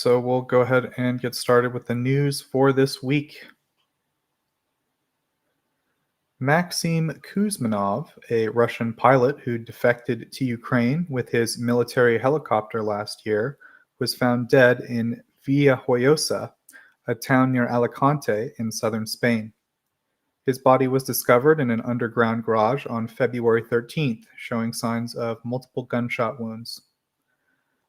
so we'll go ahead and get started with the news for this week. Maxim Kuzmanov, a Russian pilot who defected to Ukraine with his military helicopter last year, was found dead in Villajoyosa, a town near Alicante in southern Spain. His body was discovered in an underground garage on February 13th, showing signs of multiple gunshot wounds.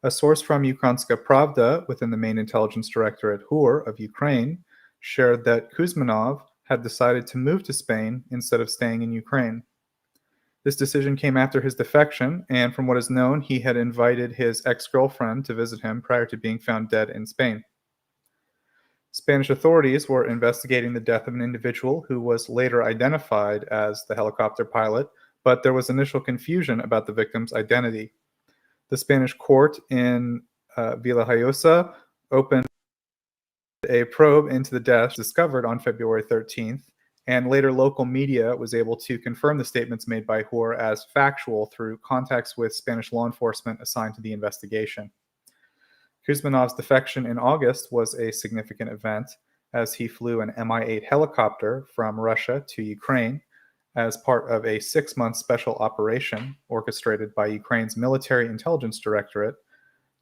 A source from Ukrainska Pravda within the main intelligence directorate HUR of Ukraine shared that Kuzmanov had decided to move to Spain instead of staying in Ukraine. This decision came after his defection, and from what is known, he had invited his ex-girlfriend to visit him prior to being found dead in Spain. Spanish authorities were investigating the death of an individual who was later identified as the helicopter pilot, but there was initial confusion about the victim's identity. The Spanish court in Villajoyosa opened a probe into the death discovered on February 13th, and later local media was able to confirm the statements made by HUR as factual through contacts with Spanish law enforcement assigned to the investigation. Kuzmanov's defection in August was a significant event as he flew an Mi-8 helicopter from Russia to Ukraine as part of a 6-month special operation orchestrated by Ukraine's military intelligence directorate.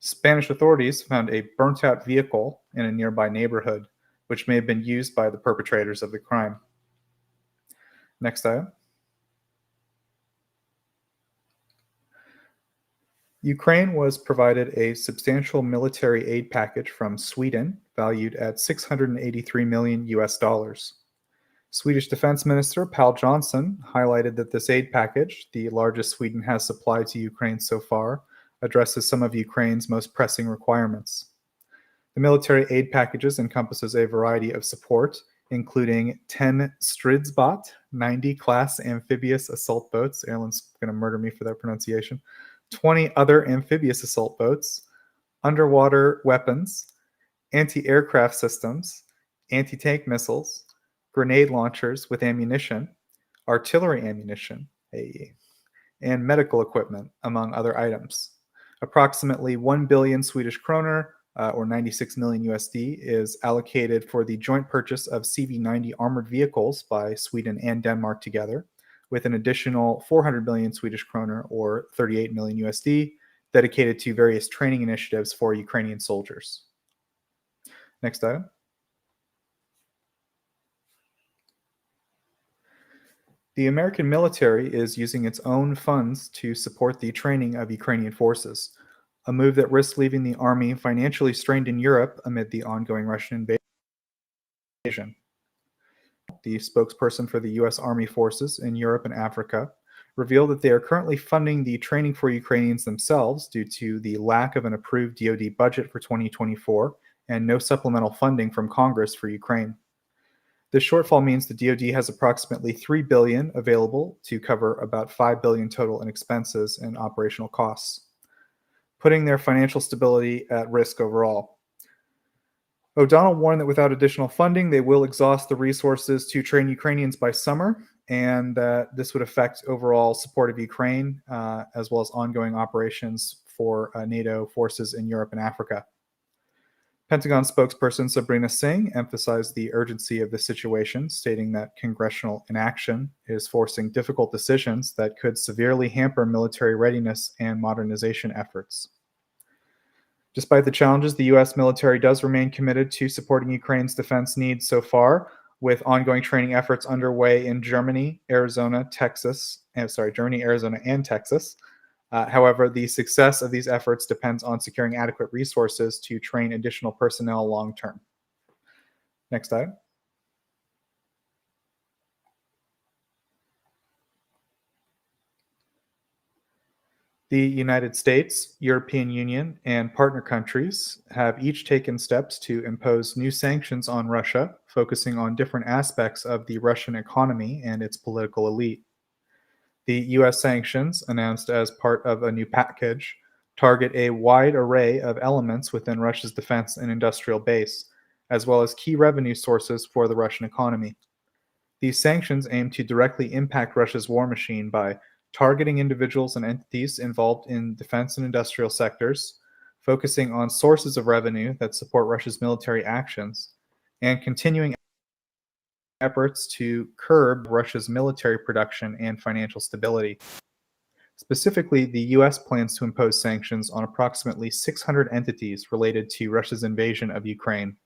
Spanish authorities found a burnt-out vehicle in a nearby neighborhood, which may have been used by the perpetrators of the crime. Next item. Ukraine was provided a substantial military aid package from Sweden, valued at $683 million US. Swedish Defense Minister Pal Johnson highlighted that this aid package, the largest Sweden has supplied to Ukraine so far, addresses some of Ukraine's most pressing requirements. The military aid packages encompasses a variety of support, including 10 Stridsbåt, 90 class amphibious assault boats. Erlen's going to murder me for that pronunciation. 20 other amphibious assault boats, underwater weapons, anti-aircraft systems, anti-tank missiles, grenade launchers with ammunition, artillery ammunition, and medical equipment, among other items. Approximately 1 billion Swedish kroner, or 96 million USD, is allocated for the joint purchase of CV-90 armored vehicles by Sweden and Denmark together, with an additional 400 million Swedish kroner, or 38 million USD, dedicated to various training initiatives for Ukrainian soldiers. Next item. The American military is using its own funds to support the training of Ukrainian forces, a move that risks leaving the army financially strained in Europe amid the ongoing Russian invasion. The spokesperson for the U.S. Army forces in Europe and Africa revealed that they are currently funding the training for Ukrainians themselves due to the lack of an approved DoD budget for 2024 and no supplemental funding from Congress for Ukraine. This shortfall means the DoD has approximately $3 billion available to cover about $5 billion total in expenses and operational costs, putting their financial stability at risk overall. O'Donnell warned that without additional funding, they will exhaust the resources to train Ukrainians by summer, and that this would affect overall support of Ukraine, as well as ongoing operations for NATO forces in Europe and Africa. Pentagon spokesperson Sabrina Singh emphasized the urgency of the situation, stating that congressional inaction is forcing difficult decisions that could severely hamper military readiness and modernization efforts. Despite the challenges, the U.S. military does remain committed to supporting Ukraine's defense needs so far, with ongoing training efforts underway in Germany, Arizona, and Texas. However, the success of these efforts depends on securing adequate resources to train additional personnel long term. Next item. The United States, European Union, and partner countries have each taken steps to impose new sanctions on Russia, focusing on different aspects of the Russian economy and its political elite. The U.S. sanctions, announced as part of a new package, target a wide array of elements within Russia's defense and industrial base, as well as key revenue sources for the Russian economy. These sanctions aim to directly impact Russia's war machine by targeting individuals and entities involved in defense and industrial sectors, focusing on sources of revenue that support Russia's military actions, and continuing efforts to curb Russia's military production and financial stability. Specifically, the US plans to impose sanctions on approximately 600 entities related to Russia's invasion of Ukraine.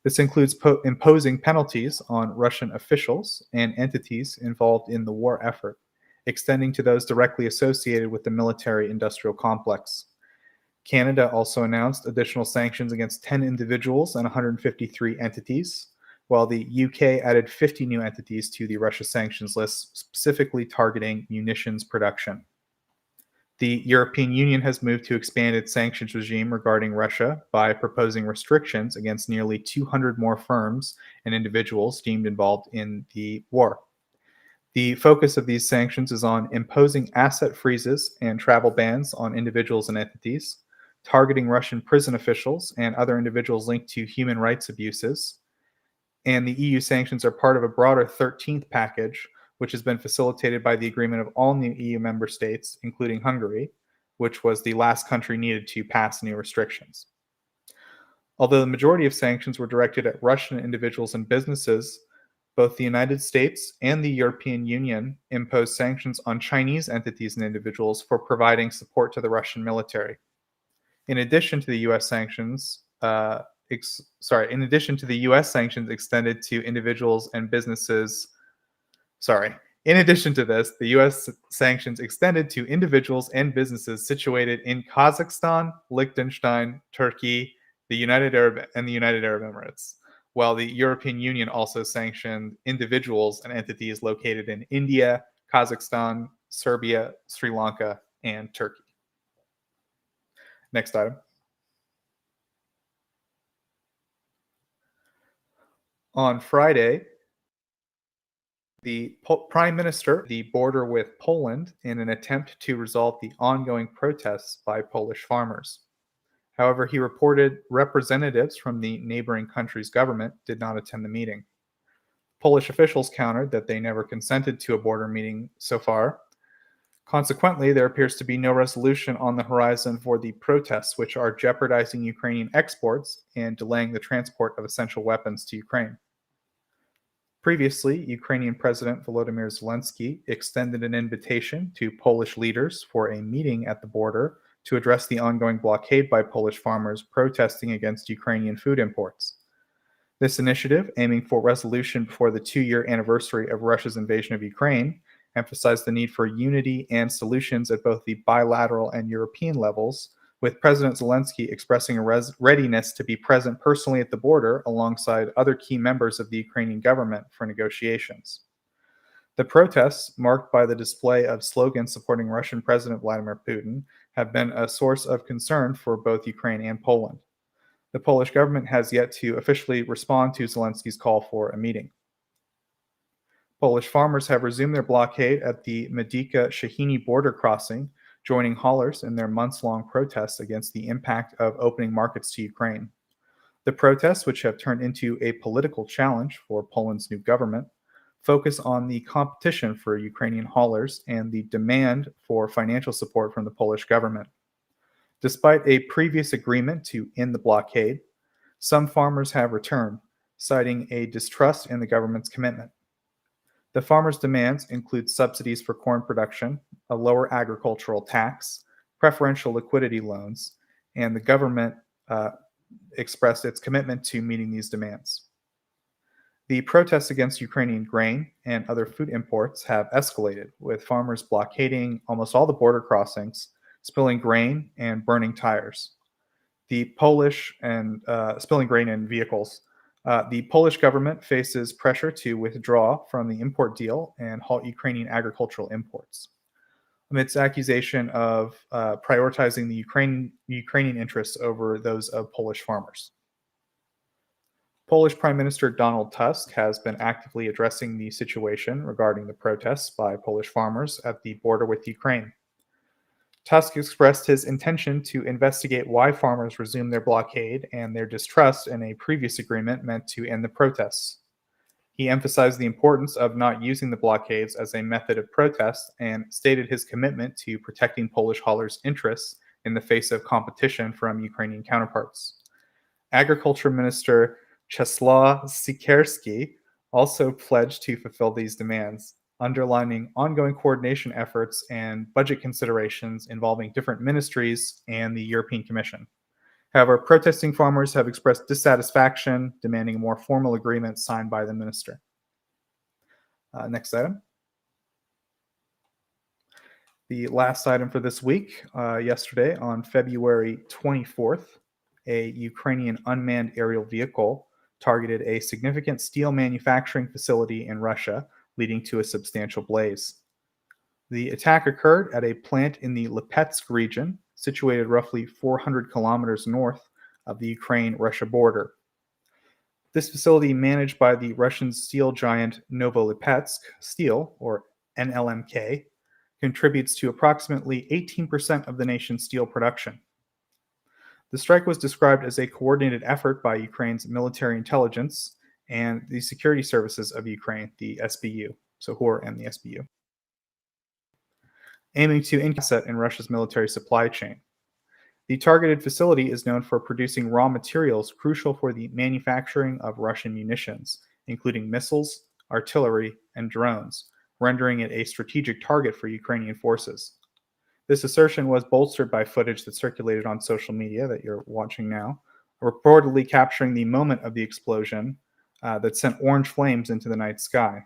This includes imposing penalties on Russian officials and entities involved in the war effort, extending to those directly associated with the military industrial complex. Canada also announced additional sanctions against 10 individuals and 153 entities, while the UK added 50 new entities to the Russia sanctions list, specifically targeting munitions production. The European Union has moved to expand its sanctions regime regarding Russia by proposing restrictions against nearly 200 more firms and individuals deemed involved in the war. The focus of these sanctions is on imposing asset freezes and travel bans on individuals and entities, targeting Russian prison officials and other individuals linked to human rights abuses. And the EU sanctions are part of a broader 13th package, which has been facilitated by the agreement of all new EU member states, including Hungary, which was the last country needed to pass new restrictions. Although the majority of sanctions were directed at Russian individuals and businesses, both the United States and the European Union imposed sanctions on Chinese entities and individuals for providing support to the Russian military. In addition to the U.S. sanctions, in addition to the U.S. sanctions extended to individuals and businesses. In addition to this, the U.S. sanctions extended to individuals and businesses situated in Kazakhstan, Liechtenstein, Turkey, the United Arab Emirates, while the European Union also sanctioned individuals and entities located in India, Kazakhstan, Serbia, Sri Lanka, and Turkey. Next item. On Friday, the Prime Minister the border with Poland in an attempt to resolve the ongoing protests by Polish farmers. However, he reported representatives from the neighboring country's government did not attend the meeting. Polish officials countered that they never consented to a border meeting so far. Consequently, there appears to be no resolution on the horizon for the protests, which are jeopardizing Ukrainian exports and delaying the transport of essential weapons to Ukraine. Previously, Ukrainian President Volodymyr Zelensky extended an invitation to Polish leaders for a meeting at the border to address the ongoing blockade by Polish farmers protesting against Ukrainian food imports. This initiative, aiming for resolution before the 2-year anniversary of Russia's invasion of Ukraine, emphasized the need for unity and solutions at both the bilateral and European levels, with President Zelensky expressing a readiness to be present personally at the border alongside other key members of the Ukrainian government for negotiations. The protests, marked by the display of slogans supporting Russian President Vladimir Putin, have been a source of concern for both Ukraine and Poland. The Polish government has yet to officially respond to Zelensky's call for a meeting. Polish farmers have resumed their blockade at the Medyka-Shahini border crossing, joining haulers in their months-long protests against the impact of opening markets to Ukraine. The protests, which have turned into a political challenge for Poland's new government, focus on the competition for Ukrainian haulers and the demand for financial support from the Polish government. Despite a previous agreement to end the blockade, some farmers have returned, citing a distrust in the government's commitment. The farmers' demands include subsidies for corn production, a lower agricultural tax, preferential liquidity loans, and the government expressed its commitment to meeting these demands. The protests against Ukrainian grain and other food imports have escalated, with farmers blockading almost all the border crossings, spilling grain, and burning tires. Spilling grain in vehicles. The Polish government faces pressure to withdraw from the import deal and halt Ukrainian agricultural imports, amidst accusation of prioritizing the Ukrainian interests over those of Polish farmers. Polish Prime Minister Donald Tusk has been actively addressing the situation regarding the protests by Polish farmers at the border with Ukraine. Tusk expressed his intention to investigate why farmers resumed their blockade and their distrust in a previous agreement meant to end the protests. He emphasized the importance of not using the blockades as a method of protest and stated his commitment to protecting Polish haulers' interests in the face of competition from Ukrainian counterparts. Agriculture Minister Czeslaw Siekierski also pledged to fulfill these demands, underlining ongoing coordination efforts and budget considerations involving different ministries and the European Commission. However, protesting farmers have expressed dissatisfaction, demanding a more formal agreement signed by the minister. Next item. The last item for this week, yesterday on February 24th, a Ukrainian unmanned aerial vehicle targeted a significant steel manufacturing facility in Russia, leading to a substantial blaze. The attack occurred at a plant in the Lipetsk region, situated roughly 400 kilometers north of the Ukraine-Russia border. This facility, managed by the Russian steel giant Novolipetsk Steel, or NLMK, contributes to approximately 18% of the nation's steel production. The strike was described as a coordinated effort by Ukraine's military intelligence and the security services of Ukraine, the SBU, so HOR and the SBU, aiming to intercept in Russia's military supply chain. The targeted facility is known for producing raw materials crucial for the manufacturing of Russian munitions, including missiles, artillery, and drones, rendering it a strategic target for Ukrainian forces. This assertion was bolstered by footage that circulated on social media that you're watching now, reportedly capturing the moment of the explosion that sent orange flames into the night sky.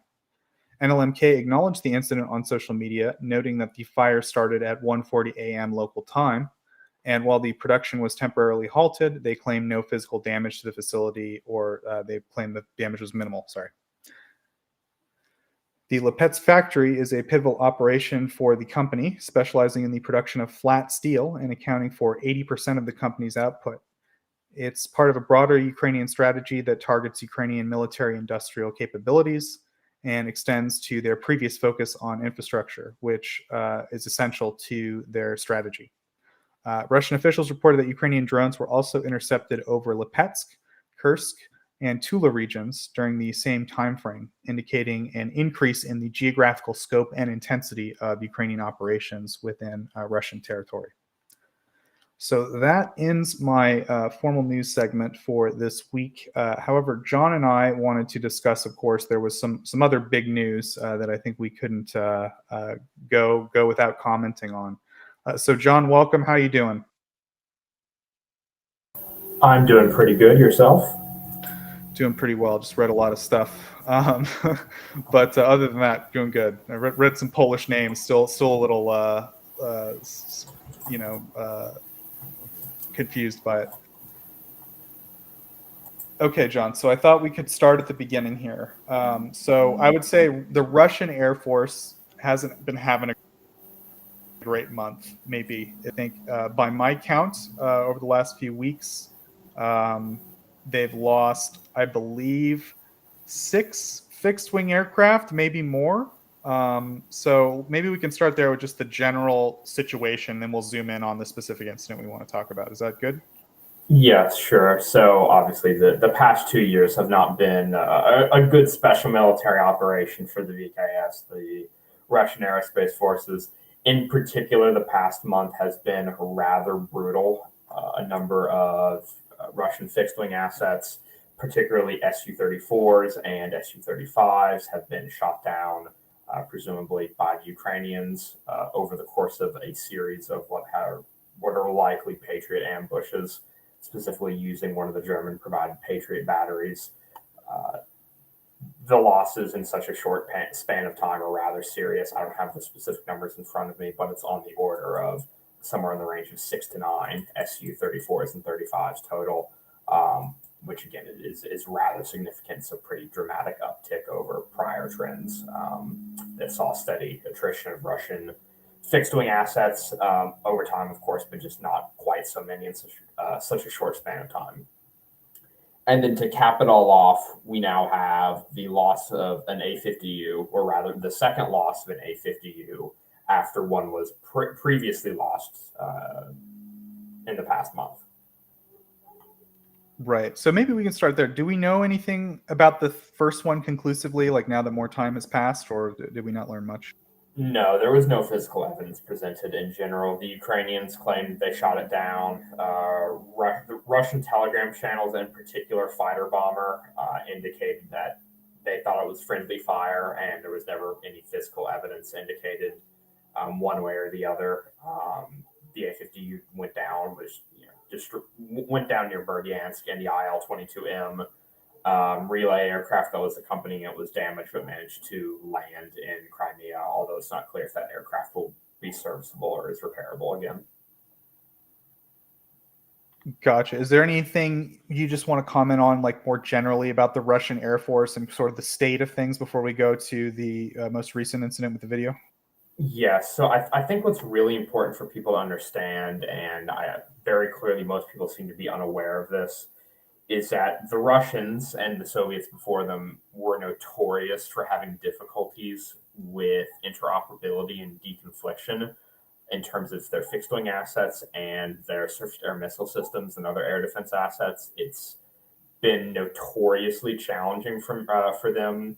NLMK acknowledged the incident on social media, noting that the fire started at 1:40 a.m. local time, and while the production was temporarily halted, they claimed no physical damage to the facility, or they claimed the damage was minimal. The Lipetsk factory is a pivotal operation for the company, specializing in the production of flat steel and accounting for 80% of the company's output. It's part of a broader Ukrainian strategy that targets Ukrainian military industrial capabilities and extends to their previous focus on infrastructure, which is essential to their strategy. Russian officials reported that Ukrainian drones were also intercepted over Lipetsk, Kursk, and Tula regions during the same timeframe, indicating an increase in the geographical scope and intensity of Ukrainian operations within Russian territory. So that ends my formal news segment for this week. However, John and I wanted to discuss, of course, there was some other big news that I think we couldn't go without commenting on. So John, welcome. How are you doing? I'm doing pretty good. Yourself? Doing pretty well. Just read a lot of stuff, but other than that, doing good. I read some Polish names. Still a little, confused by it. Okay, John. So I thought we could start at the beginning here. So I would say the Russian Air Force hasn't been having a great month. Maybe I think by my count, over the last few weeks, they've lost, I believe, 6 fixed-wing aircraft, maybe more. So maybe we can start there with just the general situation, then we'll zoom in on the specific incident we want to talk about. Is that good? Yes, sure. So obviously the past 2 years have not been a good special military operation for the VKS, the Russian Aerospace Forces. In particular, the past month has been rather brutal. A number of Russian fixed-wing assets, particularly Su-34s and Su-35s, have been shot down, presumably by the Ukrainians, over the course of a series of what are likely Patriot ambushes, specifically using one of the German-provided Patriot batteries. The losses in such a short span of time are rather serious. I don't have the specific numbers in front of me, but it's on the order of somewhere in the range of 6 to 9 Su-34s and 35s total, which again is rather significant. So pretty dramatic uptick over prior trends that saw steady attrition of Russian fixed-wing assets over time, of course, but just not quite so many in such a short span of time. And then to cap it all off, we now have the loss of an A-50U, or rather the second loss of an A-50U after one was previously lost in the past month. Right. So maybe we can start there. Do we know anything about the first one conclusively, like now that more time has passed, or did we not learn much? No, there was no physical evidence presented in general. The Ukrainians claimed they shot it down. The Russian telegram channels, in particular, fighter bomber, indicated that they thought it was friendly fire, and there was never any physical evidence indicated one way or the other. The A-50 went down, was just went down near Berdyansk, and the IL-22M relay aircraft that was accompanying it was damaged but managed to land in Crimea, although it's not clear if that aircraft will be serviceable or is repairable again. Gotcha. Is there anything you just want to comment on, like more generally about the Russian Air Force and sort of the state of things before we go to the most recent incident with the video? Yes, so I think what's really important for people to understand, and very clearly most people seem to be unaware of this, is that the Russians and the Soviets before them were notorious for having difficulties with interoperability and deconfliction in terms of their fixed wing assets and their surface to air missile systems and other air defense assets. It's been notoriously challenging for them.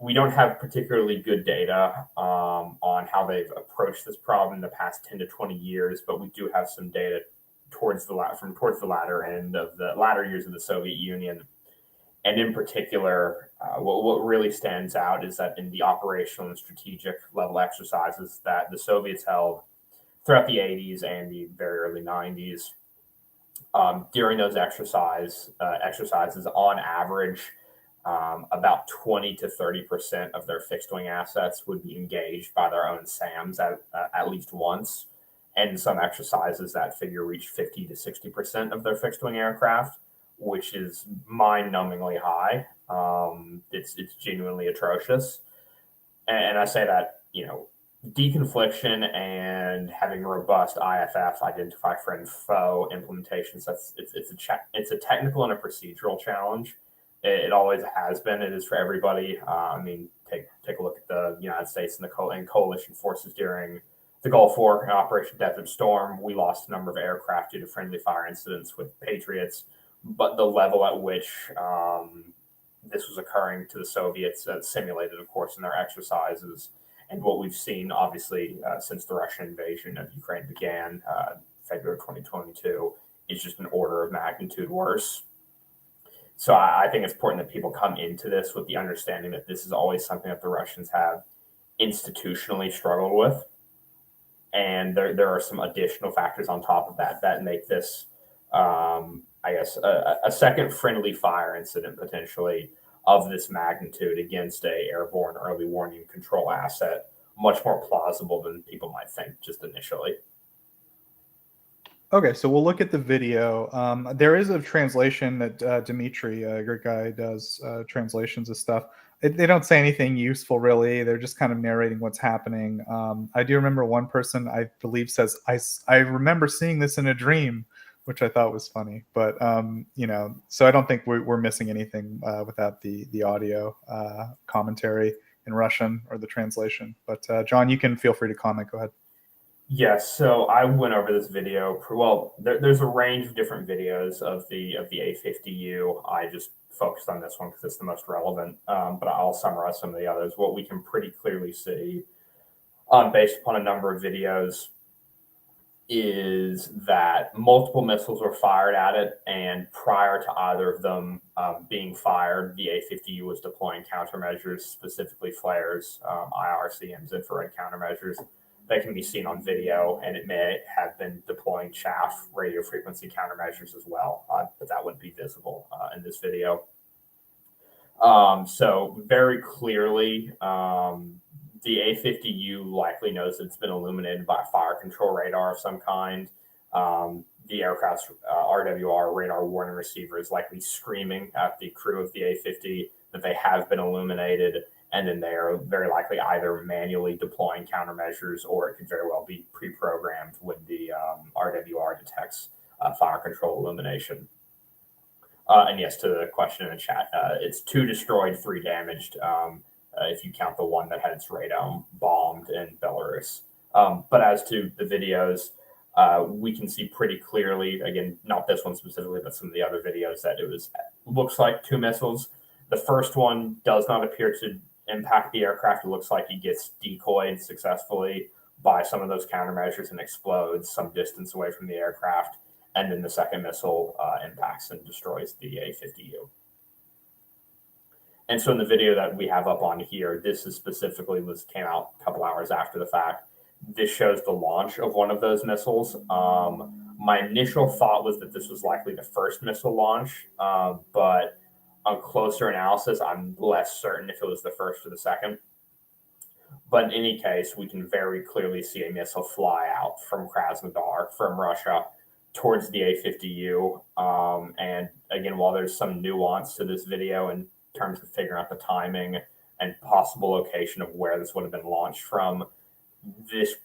We don't have particularly good data on how they've approached this problem in the past 10 to 20 years, but we do have some data towards the latter end of the latter years of the Soviet Union. And in particular, what really stands out is that in the operational and strategic level exercises that the Soviets held throughout the 80s and the very early 90s, during those exercises, on average, about 20 to 30% of their fixed wing assets would be engaged by their own SAMs at least once. And in some exercises, that figure reached 50 to 60% of their fixed wing aircraft, which is mind numbingly high. It's genuinely atrocious. And I say that, deconfliction and having robust IFF, identify friend foe implementations, it's a technical and a procedural challenge. It always has been. It is for everybody. Take a look at the United States and and coalition forces during the Gulf War and Operation Desert Storm. We lost a number of aircraft due to friendly fire incidents with Patriots, but the level at which this was occurring to the Soviets, simulated, of course, in their exercises, and what we've seen, obviously, since the Russian invasion of Ukraine began, February 2022, is just an order of magnitude worse. So I think it's important that people come into this with the understanding that this is always something that the Russians have institutionally struggled with. And there are some additional factors on top of that make this, a second friendly fire incident potentially of this magnitude against a airborne early warning control asset much more plausible than people might think just initially. Okay, so we'll look at the video. There is a translation that Dimitri, a great guy, does translations of stuff. They don't say anything useful, really. They're just kind of narrating what's happening. I do remember one person, I believe, says, I remember seeing this in a dream, which I thought was funny. But, so I don't think we're missing anything without the audio commentary in Russian or the translation. But, John, you can feel free to comment. Go ahead. Yes, so I went over this video. Well, there's a range of different videos of the A50U. I just focused on this one because it's the most relevant, but I'll summarize some of the others. What we can pretty clearly see, based upon a number of videos, is that multiple missiles were fired at it, and prior to either of them being fired, the A50U was deploying countermeasures, specifically flares, IRCMs, infrared countermeasures. That can be seen on video, and it may have been deploying chaff radio frequency countermeasures as well, but that wouldn't be visible in this video. So very clearly, the A50U likely knows it's been illuminated by a fire control radar of some kind. The aircraft's RWR, radar warning receiver, is likely screaming at the crew of the A50 that they have been illuminated, and then they are very likely either manually deploying countermeasures, or it could very well be pre-programmed when the RWR detects fire control illumination. And yes, to the question in the chat, it's 2 destroyed, 3 damaged, if you count the one that had its radome bombed in Belarus. But as to the videos, we can see pretty clearly, again, not this one specifically, but some of the other videos, that looks like 2 missiles. The first one does not appear to impact the aircraft. It looks like he gets decoyed successfully by some of those countermeasures and explodes some distance away from the aircraft. And then the second missile impacts and destroys the A-50U. And so in the video that we have up on here, this is specifically came out a couple hours after the fact. This shows the launch of one of those missiles. My initial thought was that this was likely the first missile launch, but on closer analysis, I'm less certain if it was the first or the second. But in any case, we can very clearly see a missile fly out from Krasnodar, from Russia, towards the A-50U. And again, while there's some nuance to this video in terms of figuring out the timing and possible location of where this would have been launched from, this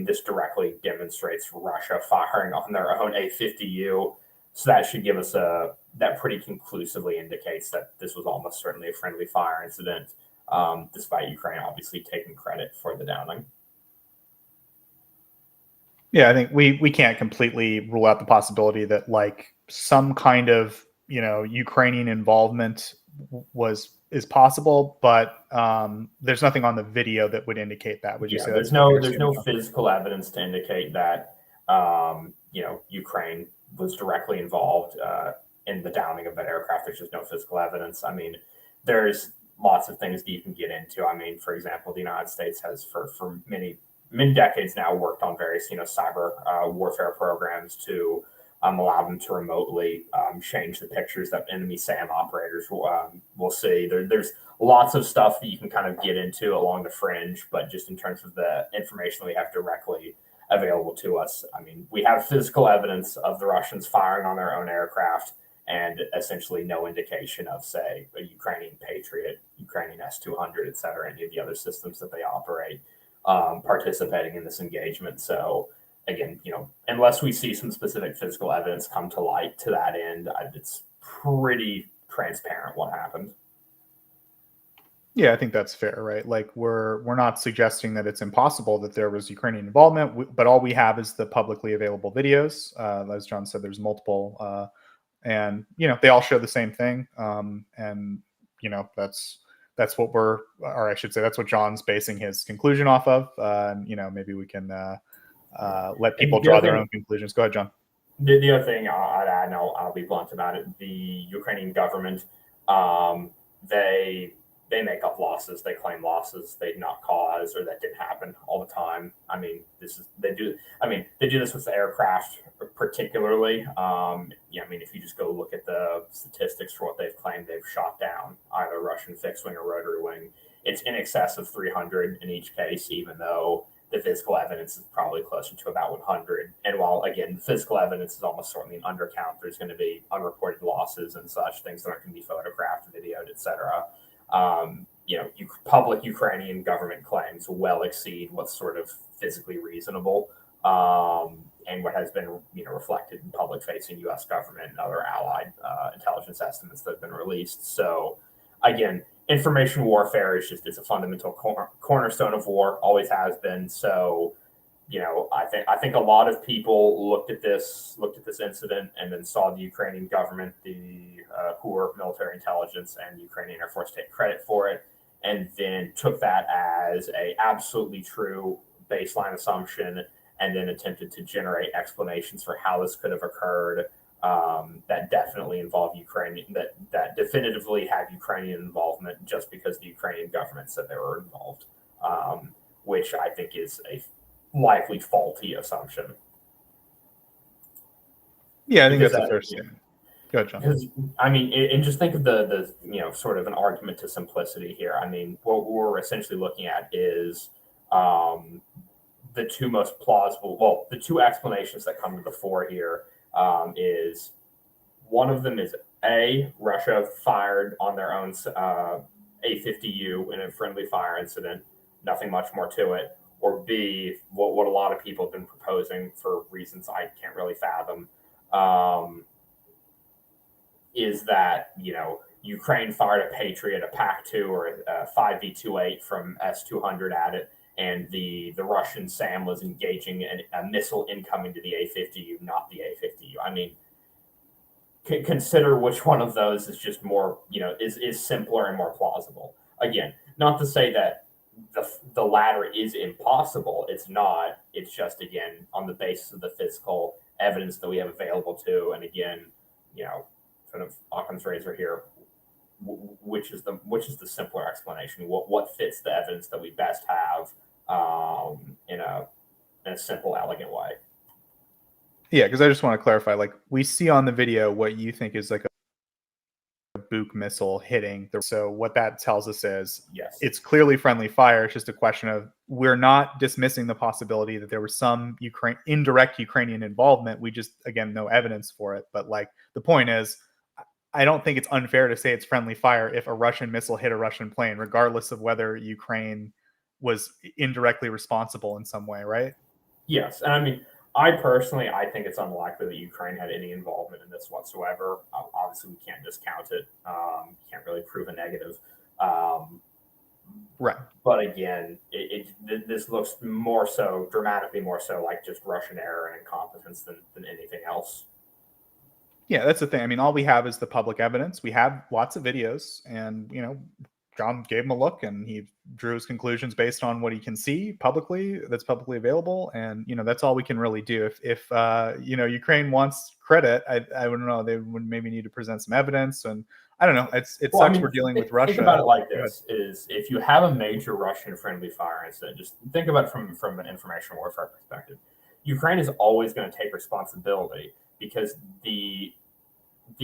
this directly demonstrates Russia firing on their own A-50U. So that should give us that pretty conclusively indicates that this was almost certainly a friendly fire incident, despite Ukraine obviously taking credit for the downing. Yeah, I think we can't completely rule out the possibility that like some kind of Ukrainian involvement is possible, but there's nothing on the video that would indicate that. Would you say there's no physical evidence to indicate that Ukraine was directly involved in the downing of that aircraft? There's just no physical evidence. I mean, there's lots of things that you can get into. I mean, for example, the United States has for many decades now worked on various cyber warfare programs to allow them to remotely change the pictures that enemy SAM operators will see. There's lots of stuff that you can kind of get into along the fringe, but just in terms of the information we have directly available to us, I mean, we have physical evidence of the Russians firing on their own aircraft and essentially no indication of, say, a Ukrainian Patriot, Ukrainian S-200, et cetera, any of the other systems that they operate participating in this engagement. So again, unless we see some specific physical evidence come to light to that end, it's pretty transparent what happened. Yeah, I think that's fair, right? Like we're not suggesting that it's impossible that there was Ukrainian involvement, but all we have is the publicly available videos. As John said, there's multiple, and they all show the same thing. And that's what or I should say, that's what John's basing his conclusion off of. Maybe we can let people draw their own conclusions. Go ahead, John. The other thing I'd add, and I'll be blunt about it, the Ukrainian government, they make up losses. They claim losses they did not cause or that didn't happen all the time. I mean, they do this with the aircraft particularly. I mean, if you just go look at the statistics for what they've claimed they've shot down, either Russian fixed wing or rotary wing, it's in excess of 300 in each case, even though the physical evidence is probably closer to about 100. And while, again, the physical evidence is almost certainly an undercount, there's going to be unreported losses and such, things that aren't going to be photographed, videoed, et cetera. Public Ukrainian government claims well exceed what's sort of physically reasonable, and what has been reflected in public-facing U.S. government and other allied intelligence estimates that have been released. So, again, information warfare is it's a fundamental cornerstone of war, always has been. So, I think a lot of people looked at this incident and then saw the Ukrainian government, the KUR military intelligence, and the Ukrainian Air Force take credit for it, and then took that as a absolutely true baseline assumption, and then attempted to generate explanations for how this could have occurred that definitely involve Ukrainian, that definitively have Ukrainian involvement just because the Ukrainian government said they were involved, which I think is a likely faulty assumption. Yeah, I think that's a fair statement. Go ahead, John. Because I mean, and just think of the sort of an argument to simplicity here. I mean, what we're essentially looking at is the two most plausible. Well, the two explanations that come to the fore here is one of them is A, Russia fired on their own A-50U in a friendly fire incident, nothing much more to it. Or B, what a lot of people have been proposing for reasons I can't really fathom, is that, Ukraine fired a Patriot, a PAC-2, or a 5V-28 from S-200 at it, and the Russian SAM was engaging a missile incoming to the A-50U, not the A-50U. I mean, consider which one of those is just more, is simpler and more plausible. again, not to say that the latter is impossible. It's not. It's just, again, on the basis of the physical evidence that we have available to, and again, sort of Occam's razor here, which is the simpler explanation. What fits the evidence that we best have, in a simple, elegant way. Yeah, because I just want to clarify, like, we see on the video what you think is like a Buk missile hitting. So what that tells us is Yes. it's clearly friendly fire. It's just a question of, we're not dismissing the possibility that there was some indirect Ukrainian involvement. We just, again, no evidence for it. But like, the point is, I don't think it's unfair to say it's friendly fire if a Russian missile hit a Russian plane, regardless of whether Ukraine was indirectly responsible in some way, right? Yes, and I mean, I think it's unlikely that Ukraine had any involvement in this whatsoever. Obviously, we can't discount it. Can't really prove a negative. Um, Right. but again, this looks more so, dramatically more so, like just Russian error and incompetence than anything else. Yeah, that's the thing. I mean, all we have is the public evidence. We have lots of videos, and John gave him a look, and he drew his conclusions based on what he can see publicly, that's publicly available, and that's all we can really do. If Ukraine wants credit, I wouldn't know. They would maybe need to present some evidence, and I don't know. It Well, I sucks mean, we're dealing with think about Russia. it like this: is if you have a major Russian friendly fire incident, just think about it from an information warfare perspective. Ukraine is always going to take responsibility, because the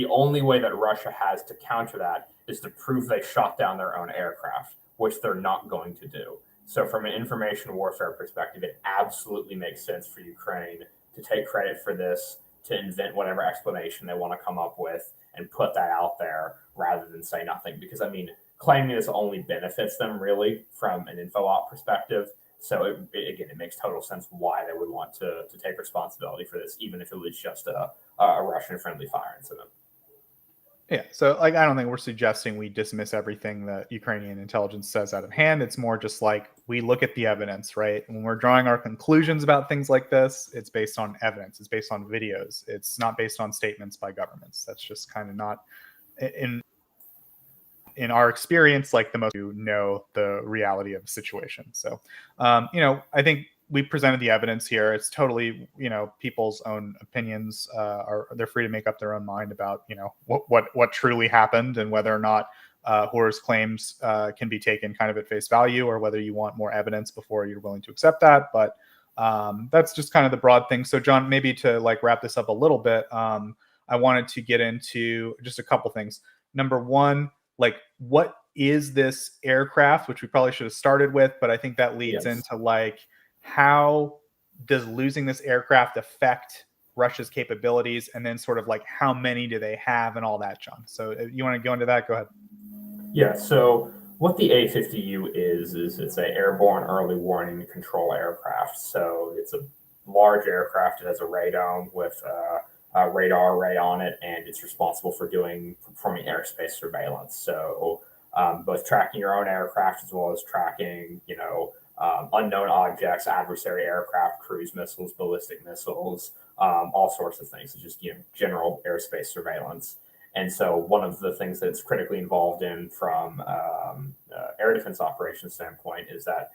only way that Russia has to counter that is to prove they shot down their own aircraft, which they're not going to do. So, from an information warfare perspective, it absolutely makes sense for Ukraine to take credit for this, to invent whatever explanation they want to come up with, and put that out there rather than say nothing. Because, I mean, claiming this only benefits them, really, from an info op perspective. So, again, it makes total sense why they would want to take responsibility for this, even if it was just a Russian friendly fire incident. Yeah, so like, I don't think we're suggesting we dismiss everything that Ukrainian intelligence says out of hand. It's more just like, we look at the evidence, right? When we're drawing our conclusions about things like this, it's based on evidence, it's based on videos, it's not based on statements by governments. That's just kind of not in our experience, like, the most to know the reality of the situation. So, I think we presented the evidence here. It's totally, people's own opinions. They're free to make up their own mind about, what truly happened, and whether or not Horace's claims can be taken kind of at face value, or whether you want more evidence before you're willing to accept that. But that's just kind of the broad thing. So, John, maybe to like wrap this up a little bit, I wanted to get into just a couple things. Number one, like, what is this aircraft, which we probably should have started with, but I think that leads Yes. into like, how does losing this aircraft affect Russia's capabilities, and then sort of like, how many do they have and all that, John? So you want to go into that? Go ahead. Yeah, so what the A-50U is it's a airborne early warning control aircraft. So it's a large aircraft. It has a radome with a radar array on it, and it's responsible for performing airspace surveillance. So both tracking your own aircraft, as well as tracking, unknown objects, adversary aircraft, cruise missiles, ballistic missiles, all sorts of things. It's just, general airspace surveillance. And so, one of the things that's critically involved in from air defense operations standpoint is that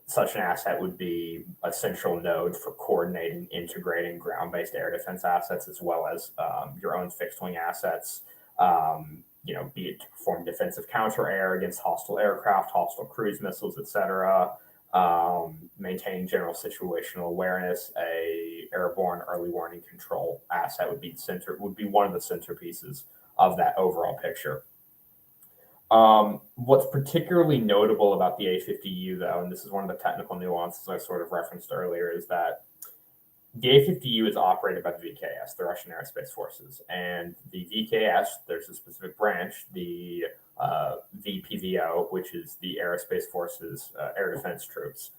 such an asset would be a central node for coordinating, integrating ground-based air defense assets, as well as your own fixed-wing assets. Be it to perform defensive counter-air against hostile aircraft, hostile cruise missiles, etc. Maintain general situational awareness. A airborne early warning control asset would be one of the centerpieces of that overall picture. What's particularly notable about the A-50U, though, and this is one of the technical nuances I sort of referenced earlier, is that the A-50U is operated by the VKS, the Russian Aerospace Forces. And the VKS, there's a specific branch, the VPVO, which is the Aerospace Forces Air Defense Troops.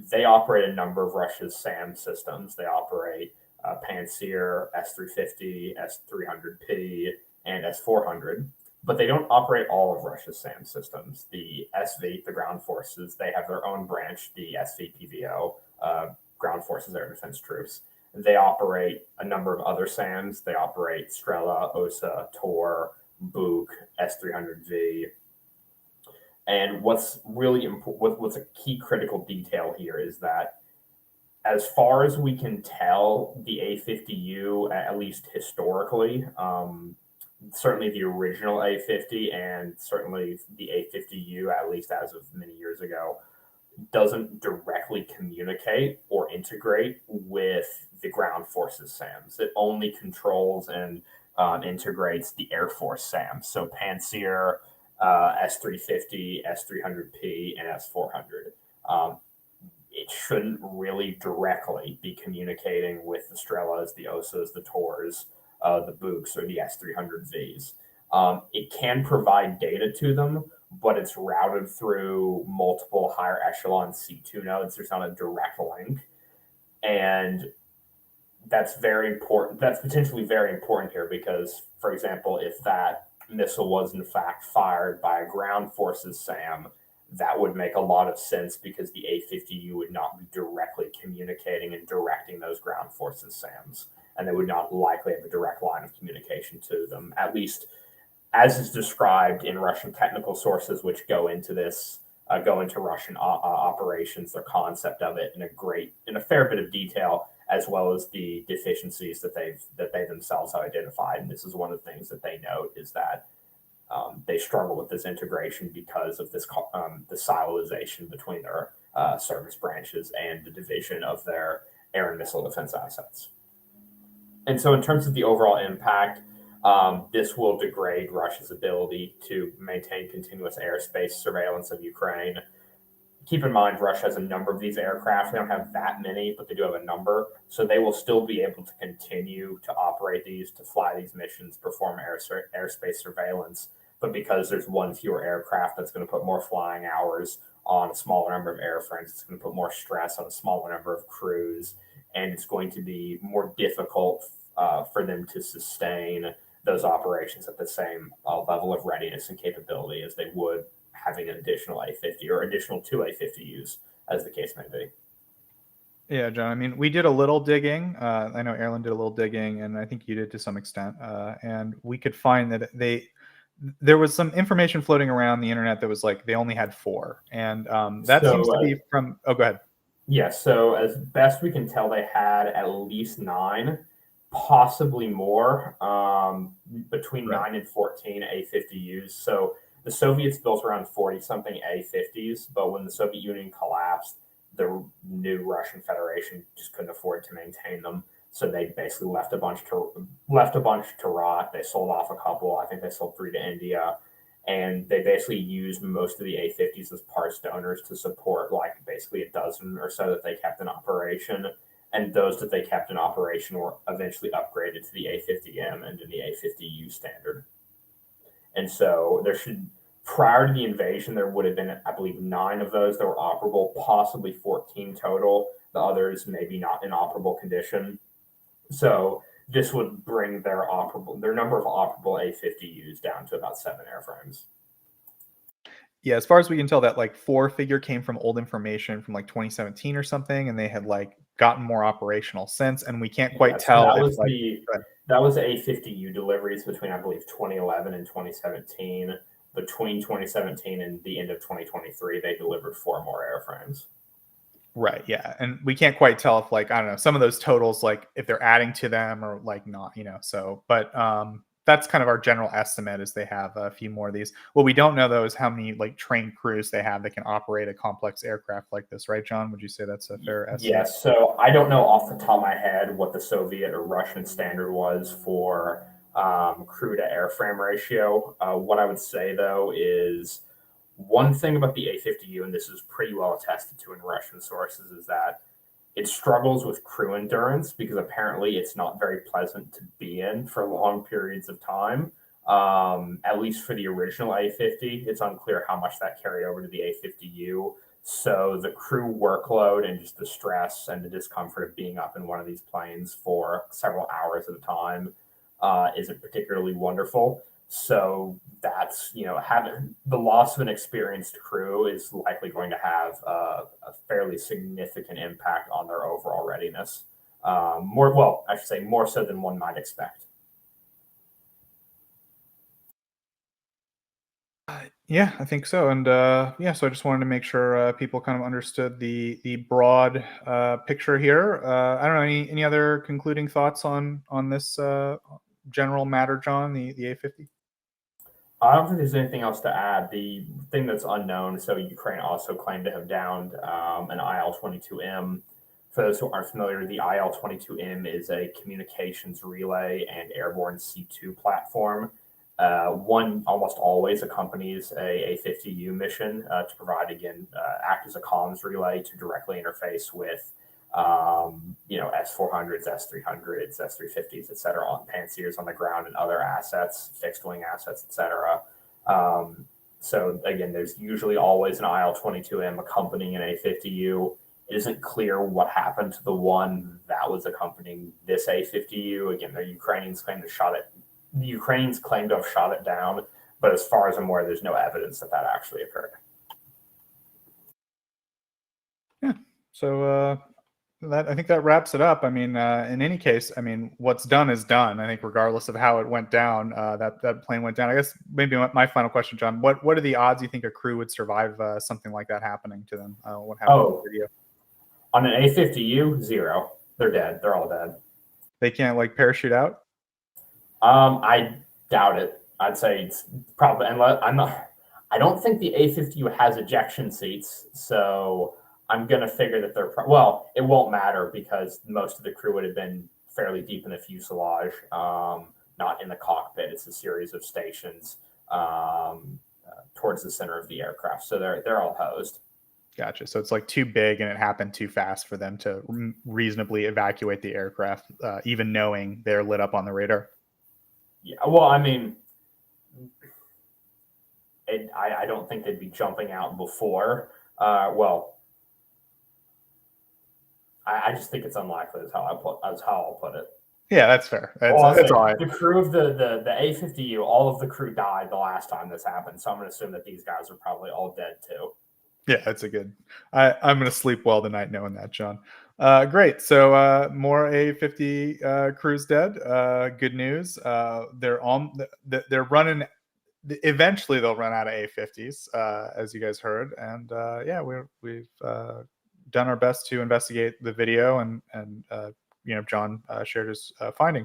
They operate a number of Russia's SAM systems. They operate Pantsir, S-350, S-300P, and S-400. But they don't operate all of Russia's SAM systems. The SV, the ground forces, they have their own branch, the SVPVO, Ground Forces Air Defense Troops. They operate a number of other SAMs. They operate Strela, OSA, Tor, Buk, S-300V. And what's really important, what's a key critical detail here is that, as far as we can tell, the A50U, at least historically, certainly the original A50 and certainly the A50U, at least as of many years ago, doesn't directly communicate or integrate with the ground forces SAMs. It only controls and integrates the Air Force SAMs. So Pantsir, S350, S300P, and S400. Um, it shouldn't really directly be communicating with the Strelas, the OSAs, the Tors, the Books, or the S300Vs. It can provide data to them, but it's routed through multiple higher echelon C2 nodes. There's not a direct link. And that's very important. That's potentially very important here because, for example, if that missile was in fact fired by a ground forces SAM, that would make a lot of sense because the A50U would not be directly communicating and directing those ground forces SAMs, and they would not likely have a direct line of communication to them, at least as is described in Russian technical sources, which go into this, go into Russian operations, their concept of it in a fair bit of detail, as well as the deficiencies that they themselves have identified. And this is one of the things that they note is that they struggle with this integration because of this the siloization between their service branches and the division of their air and missile defense assets. And so, in terms of the overall impact, this will degrade Russia's ability to maintain continuous airspace surveillance of Ukraine. Keep in mind, Russia has a number of these aircraft. They don't have that many, but they do have a number. So they will still be able to continue to operate these, to fly these missions, perform airspace surveillance. But because there's one fewer aircraft, that's going to put more flying hours on a smaller number of airframes. It's going to put more stress on a smaller number of crews, and it's going to be more difficult for them to sustain those operations at the same level of readiness and capability as they would having an additional A50 or additional two A50Us, as the case may be. Yeah, John. I mean, we did a little digging. I know Erlen did a little digging, and I think you did to some extent. And we could find that there was some information floating around the internet that was like they only had four, and that seems So, to be from. Oh, go ahead. yes, so as best we can tell, they had at least nine, possibly more, between Right. 9 and 14 A50Us. So the Soviets built around 40 something A50s, but when the Soviet Union collapsed, the new Russian Federation just couldn't afford to maintain them. So they basically left a bunch to rot. They sold off a couple. I think they sold three to India, and they basically used most of the A50s as parts donors to support like basically a dozen or so that they kept in operation. And those that they kept in operation were eventually upgraded to the A50M and to the A50U standard. And so prior to the invasion, there would have been, I believe, nine of those that were operable, possibly 14 total. The others maybe not in operable condition. So this would bring their number of operable A50Us down to about 7 airframes. Yeah, as far as we can tell, that like four figure came from old information from like 2017 or something, and they had like gotten more operational since, and we can't quite Yeah, so tell if like. that was A50U deliveries between, I believe, 2011 and 2017. Between 2017 and the end of 2023, they delivered four more airframes. Right, yeah, and we can't quite tell if, like, I don't know, some of those totals, like, if they're adding to them or, like, not, so but, that's kind of our general estimate is they have a few more of these. What we don't know, though, is how many, like, trained crews they have that can operate a complex aircraft like this, right, John? Would you say that's a fair estimate? Yes, so I don't know off the top of my head what the Soviet or Russian standard was for crew to airframe ratio. What I would say, though, is one thing about the A50U, and this is pretty well attested to in Russian sources, is that it struggles with crew endurance because apparently it's not very pleasant to be in for long periods of time. At least for the original A50, it's unclear how much that carried over to the A50U. So the crew workload and just the stress and the discomfort of being up in one of these planes for several hours at a time isn't particularly wonderful. So that's, having the loss of an experienced crew is likely going to have a fairly significant impact on their overall readiness. I should say more so than one might expect. Yeah, I think so. And yeah, so I just wanted to make sure people kind of understood the broad picture here. I don't know any other concluding thoughts on this general matter, John, the A50. I don't think there's anything else to add. The thing that's unknown, so Ukraine also claimed to have downed an IL-22M. For those who aren't familiar, the IL-22M is a communications relay and airborne C2 platform. One almost always accompanies a 50U mission to provide, again, act as a comms relay to directly interface with S-400s, S-300s, S-350s, et cetera, on Pansirs on the ground and other assets, fixed wing assets, et cetera. So again, there's usually always an IL-22M accompanying an A-50U. It isn't clear what happened to the one that was accompanying this A-50U. Again, the Ukrainians claim to have shot it down, but as far as I'm aware, there's no evidence that that actually occurred. Yeah. So that I think that wraps it up. I mean, in any case, I mean, what's done is done. I think regardless of how it went down, that plane went down. I guess maybe my final question, John. What are the odds you think a crew would survive something like that happening to them? What happened in the video? On an A-50U, 0. They're dead. They're all dead. They can't like parachute out. I doubt it. I'd say it's probably unless I'm not. I don't think the A-50U has ejection seats, so I'm gonna figure that well. It won't matter because most of the crew would have been fairly deep in the fuselage, not in the cockpit. It's a series of stations towards the center of the aircraft, so they're all hosed. Gotcha. So it's like too big and it happened too fast for them to reasonably evacuate the aircraft, even knowing they're lit up on the radar. Yeah. Well, I mean, I don't think they'd be jumping out before. Well, I just think it's unlikely. Is how I'll put it. Yeah, that's fair. That's all right. The crew of the A-50U, all of the crew died the last time this happened, so I'm going to assume that these guys are probably all dead too. Yeah, that's a good. I'm going to sleep well tonight knowing that, John. Great. So more A50 crews dead. Good news. They're on. They're running. Eventually, they'll run out of A50s, as you guys heard. And yeah, we've done our best to investigate the video, and John shared his findings.